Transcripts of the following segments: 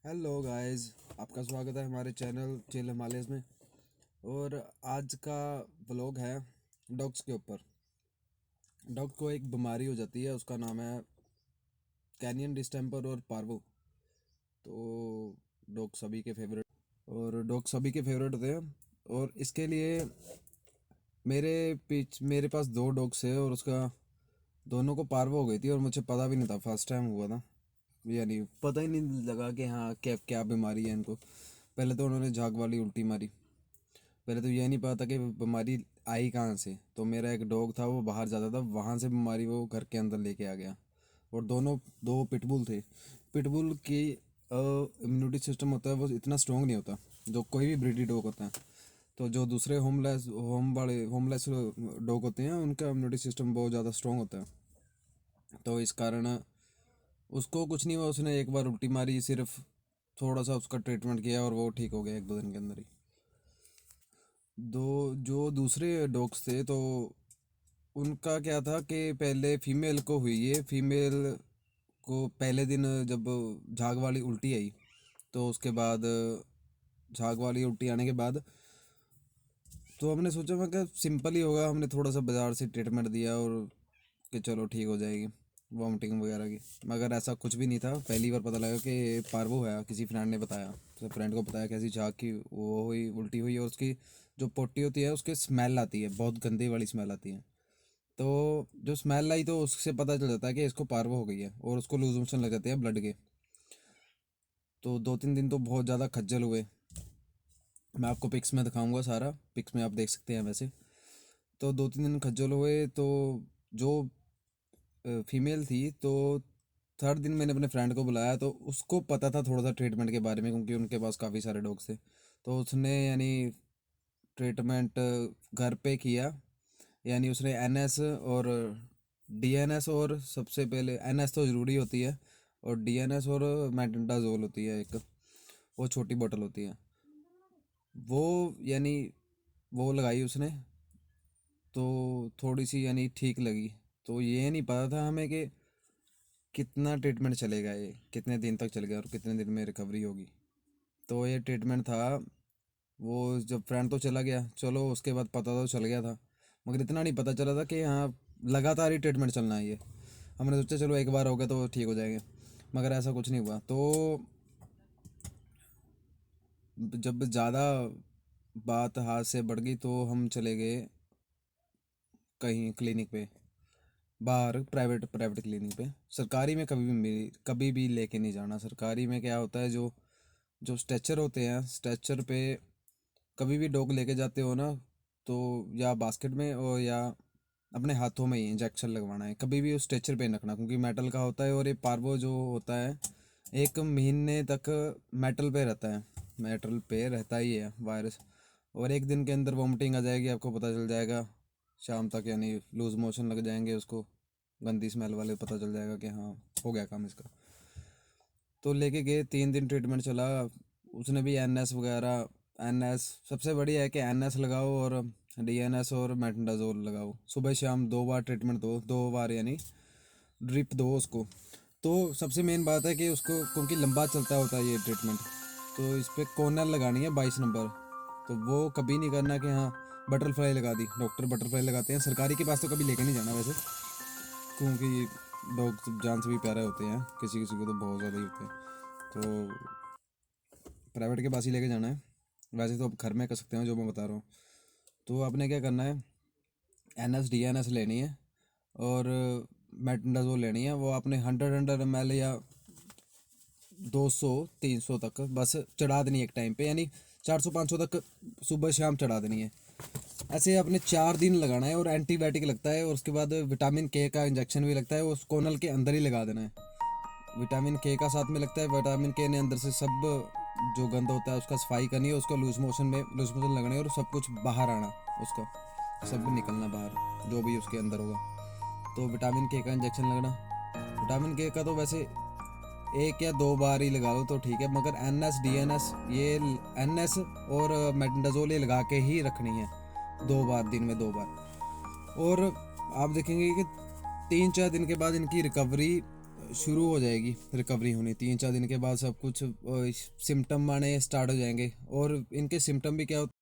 Hello guys, आपका स्वागत है हमारे चैनल चिल हिमालयस में। और आज का व्लॉग है डॉग्स के ऊपर। डॉग को एक बीमारी हो जाती है, उसका नाम है कैनियन डिस्टेंपर और पार्वो। तो डॉग सभी के फेवरेट होते हैं। और इसके लिए मेरे पास दो डॉग्स है और उसका दोनों को पार्वो हो गई थी और मुझे पता भी नहीं था, फर्स्ट टाइम हुआ था। यानी पता ही नहीं लगा कि हाँ क्या क्या बीमारी है इनको। पहले तो उन्होंने झाग वाली उल्टी मारी। पहले तो ये नहीं पता था कि बीमारी आई कहाँ से। तो मेरा एक डॉग था, वो बाहर जाता था, वहाँ से बीमारी वो घर के अंदर लेके आ गया। और दोनों दो पिटबुल थे। पिटबुल की इम्यूनिटी सिस्टम होता है वो इतना स्ट्रॉन्ग नहीं होता जो कोई भी ब्रीडी डॉग होता है। तो जो दूसरे होमलेस डॉग होते हैं उनका इम्यूनिटी सिस्टम बहुत ज़्यादा स्ट्रॉन्ग होता है। तो इस कारण उसको कुछ नहीं हुआ, उसने एक बार उल्टी मारी, सिर्फ थोड़ा सा उसका ट्रीटमेंट किया और वो ठीक हो गया एक दो दिन के अंदर ही। दो जो दूसरे डॉग्स थे तो उनका क्या था कि पहले फीमेल को हुई है। फीमेल को पहले दिन जब झाग वाली उल्टी आई, तो उसके बाद झाग वाली उल्टी आने के बाद तो हमने सोचा मैं क्या सिंपल ही होगा, हमने थोड़ा सा बाज़ार से ट्रीटमेंट दिया और कि चलो ठीक हो जाएगी वॉमिटिंग वगैरह की। मगर ऐसा कुछ भी नहीं था। पहली बार पता लगा कि पार्वो है, किसी फ्रेंड ने बताया। तो फ्रेंड को बताया कैसी झाग की वो हुई, उल्टी हुई, और उसकी जो पोटी होती है उसकी स्मेल आती है, बहुत गंदी वाली स्मेल आती है। तो जो स्मेल आई तो उससे पता चल जाता है कि इसको पार्वो हो गई है और उसको लूज मोशन लग जाते हैं ब्लड के। तो 2-3 दिन तो बहुत ज़्यादा खज्जल हुए। मैं आपको पिक्स में दिखाऊंगा, सारा पिक्स में आप देख सकते हैं वैसे। तो 2-3 दिन खज्जल हुए। तो जो फीमेल थी तो थर्ड दिन मैंने अपने फ्रेंड को बुलाया, तो उसको पता था थोड़ा सा ट्रीटमेंट के बारे में क्योंकि उनके पास काफ़ी सारे डॉग्स थे। तो उसने यानी ट्रीटमेंट घर पे किया। यानी उसने एनएस और डीएनएस, और सबसे पहले एनएस तो ज़रूरी होती है, और डीएनएस और मेटोडाजोल होती है एक, वो छोटी बोतल होती है वो। यानी वो लगाई उसने, तो थोड़ी सी यानी ठीक लगी। तो ये नहीं पता था हमें कि कितना ट्रीटमेंट चलेगा, ये कितने दिन तक चलेगा और कितने दिन में रिकवरी होगी। तो ये ट्रीटमेंट था। वो जब फ्रेंड तो चला गया, चलो उसके बाद पता तो चल गया था, मगर इतना नहीं पता चला था कि हाँ लगातार ही ट्रीटमेंट चलना है ये। हमने सोचा चलो एक बार हो गया तो ठीक हो जाएंगे, मगर ऐसा कुछ नहीं हुआ। तो जब ज़्यादा बात हाथ से बढ़ गई तो हम चले गए कहीं क्लिनिक पे, बाहर प्राइवेट प्राइवेट क्लिनिक पे। सरकारी में कभी भी लेके नहीं जाना। सरकारी में क्या होता है, जो जो स्ट्रेचर होते हैं, स्ट्रेचर पे कभी भी डॉग लेके जाते हो ना, तो या बास्केट में और या अपने हाथों में ही इंजेक्शन लगवाना है। कभी भी उस स्ट्रेचर पे नहीं रखना क्योंकि मेटल का होता है, और ये पार्वो जो होता है 1 महीने तक मेटल पे रहता ही है वायरस। और एक दिन के अंदर वॉमिटिंग आ जाएगी, आपको पता चल जाएगा शाम तक, यानी लूज मोशन लग जाएंगे उसको, गंदी स्मेल वाले, पता चल जाएगा कि हाँ हो गया काम इसका। तो लेके गए, 3 दिन ट्रीटमेंट चला। उसने भी एनएस वगैरह, एनएस सबसे बढ़िया है कि एनएस लगाओ और डीएनएस और मेटोडाजोल लगाओ, सुबह शाम 2 बार ट्रीटमेंट दो, 2 बार यानी ड्रिप दो उसको। तो सबसे मेन बात है कि उसको, क्योंकि लंबा चलता होता है ये ट्रीटमेंट, तो इस पर कॉर्नर लगानी है 22 नंबर। तो वो कभी नहीं करना कि हाँ बटरफ्लाई लगा दी, डॉक्टर बटरफ्लाई लगाते हैं। सरकारी के पास तो कभी लेके नहीं जाना वैसे, क्योंकि डॉग जान से भी प्यारे होते हैं, किसी किसी को तो बहुत ज़्यादा ही होते हैं। तो प्राइवेट के पास ही लेके जाना है। वैसे तो आप घर में कर सकते हो जो मैं बता रहा हूँ। तो आपने क्या करना है, N S D N S लेनी है और मेटोडाजोल लेनी है। वो आपने 100 100 ml या 200 300 तक बस चढ़ा देनी है एक टाइम पे, यानी 400 500 तक सुबह शाम चढ़ा देनी है। ऐसे आपने 4 दिन लगाना है, और एंटीबायोटिक लगता है, और उसके बाद विटामिन के का इंजेक्शन भी लगता है, वो कोनल के अंदर ही लगा देना है। विटामिन के का साथ में लगता है। विटामिन के ने अंदर से सब जो गंद होता है उसका सफाई करनी है, उसका लूज मोशन लगना है और सब कुछ बाहर आना, उसका सब निकलना बाहर जो भी उसके अंदर होगा। तो विटामिन के का इंजेक्शन लगना। विटामिन के का तो वैसे 1 या 2 बार ही लगा लो तो ठीक है, मगर N S D N S ये एन एस और मेटोडाजोल ये लगा के ही रखनी है 2 बार, दिन में 2 बार। और आप देखेंगे कि 3-4 दिन के बाद इनकी रिकवरी शुरू हो जाएगी रिकवरी होनी। 3-4 दिन के बाद सब कुछ सिम्टम आने स्टार्ट हो जाएंगे। और इनके सिम्टम भी क्या होते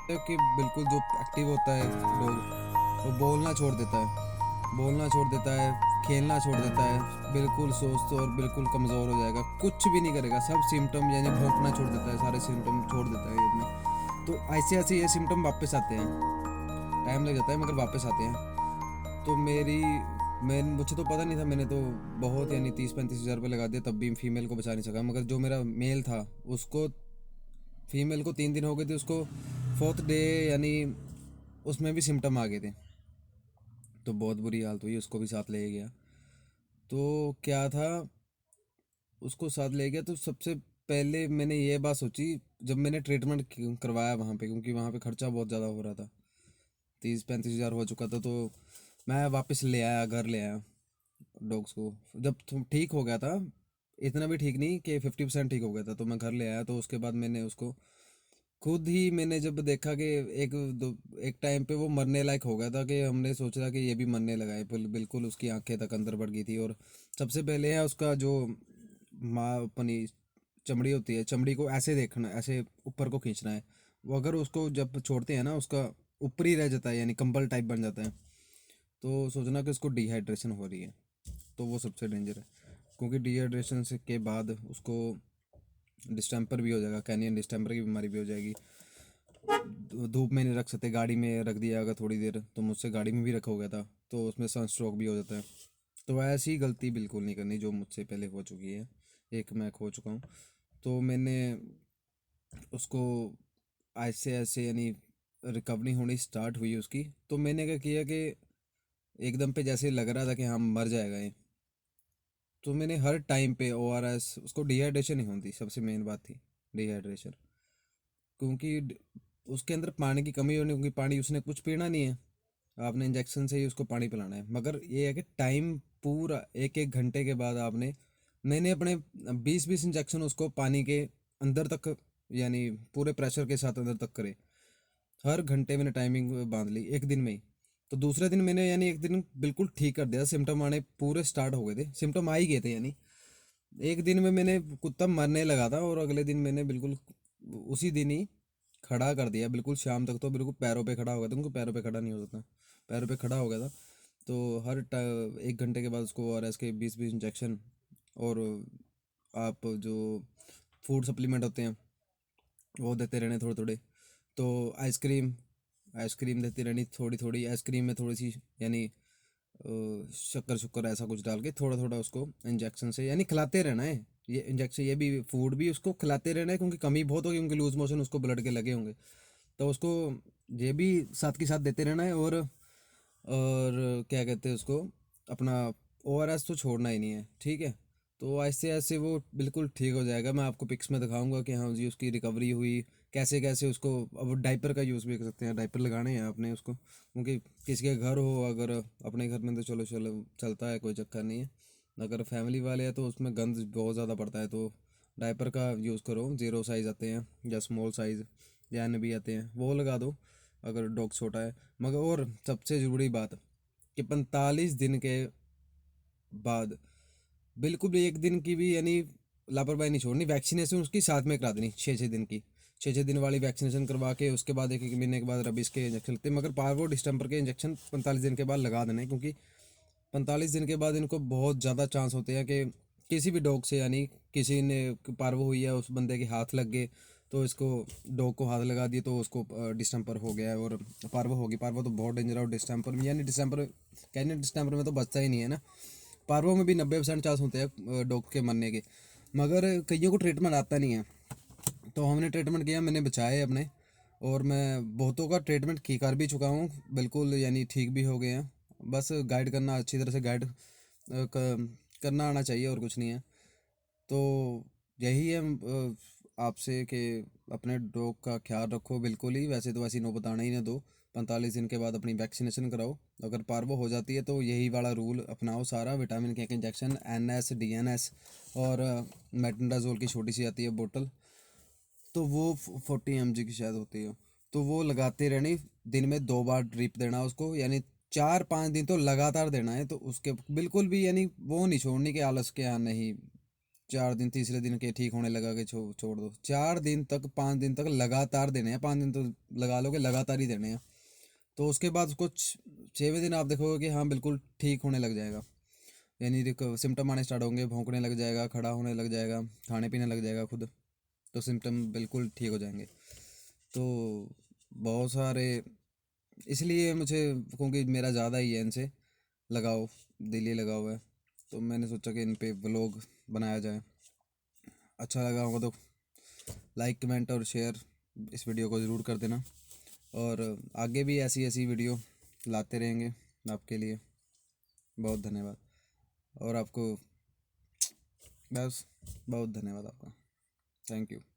हैं कि बिल्कुल जो एक्टिव होता है डॉग, वो बोलना छोड़ देता है, बोलना छोड़ देता है, खेलना छोड़ देता है, बिल्कुल सुस्त और बिल्कुल कमज़ोर हो जाएगा, कुछ भी नहीं करेगा। सब सिम्टम यानी भौंकना छोड़ देता है, सारे सिम्टम छोड़ देता है ये अपने। तो ऐसे ऐसे ये सिम्टम वापस आते हैं, टाइम लग जाता है मगर वापस आते हैं। तो मैं मुझे तो पता नहीं था, मैंने तो बहुत यानी 30-35 हज़ार रुपये लगा दिया, तब भी फीमेल को बचा नहीं सका। मगर जो मेरा मेल था उसको, फीमेल को 3 दिन हो गए थे, उसको 4th डे यानी उसमें भी सिम्टम आ गए थे। तो बहुत बुरी हालत हुई, उसको भी साथ ले गया। तो क्या था, उसको साथ ले गया तो सबसे पहले मैंने ये बात सोची, जब मैंने ट्रीटमेंट करवाया वहाँ पे, क्योंकि वहाँ पे खर्चा बहुत ज़्यादा हो रहा था, 30-35 हज़ार हो चुका था। तो मैं वापस ले आया, घर ले आया डॉग्स को। जब ठीक हो गया था, इतना भी ठीक नहीं कि 50% ठीक हो गया था, तो मैं घर ले आया। तो उसके बाद मैंने उसको खुद ही, मैंने जब देखा कि एक दो एक टाइम पे वो मरने लायक हो गया था, कि हमने सोचा कि ये भी मरने लगा है, बिल्कुल उसकी आंखें तक अंदर बढ़ गई थी। और सबसे पहले है उसका जो माँ अपनी चमड़ी होती है, चमड़ी को ऐसे देखना, ऐसे ऊपर को खींचना है। वो अगर उसको जब छोड़ते हैं ना, उसका ऊपर ही रह जाता है, यानी कंबल टाइप बन जाता है। तो सोचना कि उसको डिहाइड्रेशन हो रही है, तो वो सबसे डेंजर है। क्योंकि डिहाइड्रेशन से के बाद उसको डिस्टेम्पर भी हो जाएगा, कैनियन डिस्टेम्पर की बीमारी भी हो जाएगी। धूप में नहीं रख सकते, गाड़ी में रख दिया अगर थोड़ी देर, तो मुझसे गाड़ी में भी रखा हो गया था, तो उसमें सनस्ट्रोक भी हो जाता है। तो ऐसी गलती बिल्कुल नहीं करनी जो मुझसे पहले हो चुकी है, एक मैं खो चुका हूँ। तो मैंने उसको ऐसे ऐसे यानी रिकवरी होनी स्टार्ट हुई उसकी। तो मैंने क्या किया कि एकदम पे जैसे लग रहा था कि हाँ मर जाएगा ये, तो मैंने हर टाइम पे ORS, उसको डिहाइड्रेशन नहीं होती, सबसे मेन बात थी डिहाइड्रेशन। क्योंकि उसके अंदर पानी की कमी होनी, क्योंकि पानी उसने कुछ पीना नहीं है, आपने इंजेक्शन से ही उसको पानी पिलाना है। मगर ये है कि टाइम पूरा 1-1 घंटे के बाद आपने, मैंने अपने 20-20 इंजेक्शन उसको पानी के अंदर तक, यानी पूरे प्रेशर के साथ अंदर तक करे। हर घंटे मैंने टाइमिंग बांध ली एक दिन में ही। तो दूसरे दिन मैंने यानी एक दिन बिल्कुल ठीक कर दिया, सिम्टम आने पूरे स्टार्ट हो गए थे, सिम्टम आ ही गए थे। यानी एक दिन में मैंने कुत्ता मरने लगा था, और अगले दिन मैंने बिल्कुल उसी दिन ही खड़ा कर दिया, बिल्कुल शाम तक तो बिल्कुल पैरों पे खड़ा हो गया था, उनको पैरों पे खड़ा नहीं हो सकता, पैरों पे खड़ा हो गया था। तो 1 घंटे के बाद उसको ORS के 20-20 इंजेक्शन, और आप जो फूड सप्लीमेंट होते हैं वो देते रहने थोड़े थोड़े। तो आइसक्रीम आइसक्रीम देती रहनी थोड़ी थोड़ी, आइसक्रीम में थोड़ी सी यानी शक्कर शुक्कर ऐसा कुछ डाल के थोड़ा थोड़ा उसको इंजेक्शन से यानी खिलाते रहना है। ये इंजेक्शन, ये भी फूड भी उसको खिलाते रहना है, क्योंकि कमी बहुत होगी, क्योंकि लूज मोशन उसको ब्लड के लगे होंगे। तो उसको ये भी साथ के साथ देते रहना है। और क्या कहते हैं उसको, अपना ORS तो छोड़ना ही नहीं है, ठीक है। तो ऐसे ऐसे वो बिल्कुल ठीक हो जाएगा। मैं आपको पिक्स में दिखाऊंगा कि हाँ जी उसकी रिकवरी हुई कैसे कैसे। उसको अब डाइपर का यूज़ भी कर सकते हैं, डाइपर लगाने हैं आपने उसको, क्योंकि किसी के घर हो, अगर अपने घर में तो चलो चलो चलता है, कोई चक्कर नहीं है। अगर फैमिली वाले हैं तो उसमें गंद बहुत ज़्यादा पड़ता है, तो डाइपर का यूज़ करो। 0 साइज़ आते हैं या स्मॉल साइज़ या एन भी आते हैं, वो लगा दो अगर डॉग छोटा है। मगर और सबसे ज़रूरी बात कि 45 दिन के बाद बिल्कुल भी एक दिन की भी यानी लापरवाही नहीं छोड़नी। वैक्सीनेशन उसकी साथ में करा देनी, 6-6 दिन की, 6-6 दिन वाली वैक्सीनेशन करवा के उसके बाद 1-1 महीने के बाद रबीज के इंजेक्शन लगते हैं। मगर पार्वो डिस्टेंपर के इंजेक्शन 45 दिन के बाद लगा देना है, क्योंकि 45 दिन के बाद इनको बहुत ज़्यादा चांस होते हैं कि किसी भी डॉग से, यानी किसी ने पार्वो हुई है, उस बंदे के हाथ लग गए, तो इसको डॉग को हाथ लगा दिए तो उसको डिस्टेंपर हो गया है और पार्वो होगी। पार्वो तो बहुत डेंजर है, और डिस्टेंपर में यानी डिस्टेंपर, कहने डिस्टेंपर में तो बचता ही नहीं है ना। पार्वो में भी 90% चांस होते हैं डॉग के मरने के। मगर कईयों को ट्रीटमेंट आता नहीं है, तो हमने ट्रीटमेंट किया, मैंने बचाए अपने। और मैं बहुतों का ट्रीटमेंट की कर भी चुका हूँ, बिल्कुल यानी ठीक भी हो गए हैं। बस गाइड करना, अच्छी तरह से गाइड करना आना चाहिए, और कुछ नहीं है। तो यही है आपसे कि अपने डॉग का ख्याल रखो बिल्कुल ही। वैसे तो ऐसी नौबत आना ही ना दो, 45 दिन के बाद अपनी वैक्सीनेशन कराओ। अगर पार्वो हो जाती है तो यही वाला रूल अपनाओ सारा, विटामिन के इंजेक्शन, NS DNS, और मेटनडाजोल की छोटी सी आती है बोतल, तो वो 40 mg की शायद होती है, तो वो लगाते रहनी, दिन में 2 बार ड्रिप देना उसको, यानी 4-5 दिन तो लगातार देना है। तो उसके बिल्कुल भी यानी वो नहीं छोड़नी कि आलस के, हाँ नहीं 4 दिन, तीसरे दिन के ठीक होने लगा के छोड़ दो। 4 दिन तक, 5 दिन तक लगातार देने हैं, 5 दिन तो लगा लो कि लगातार ही देने हैं। तो उसके बाद उसको 6वें दिन आप देखोगे कि हाँ बिल्कुल ठीक होने लग जाएगा, यानी सिम्टम आने स्टार्ट होंगे, भौंकने लग जाएगा, खड़ा होने लग जाएगा, खाने पीने लग जाएगा खुद। तो सिम्टम बिल्कुल ठीक हो जाएंगे। तो बहुत सारे, इसलिए मुझे, क्योंकि मेरा ज़्यादा ही है इनसे लगाओ, दिल्ली लगा हुआ है, तो मैंने सोचा कि इन पे व्लॉग बनाया जाए। अच्छा लगा होगा तो लाइक, कमेंट और शेयर इस वीडियो को ज़रूर कर देना, और आगे भी ऐसी ऐसी वीडियो लाते रहेंगे आपके लिए। बहुत धन्यवाद। और आपको बस बहुत धन्यवाद आपका। Thank you.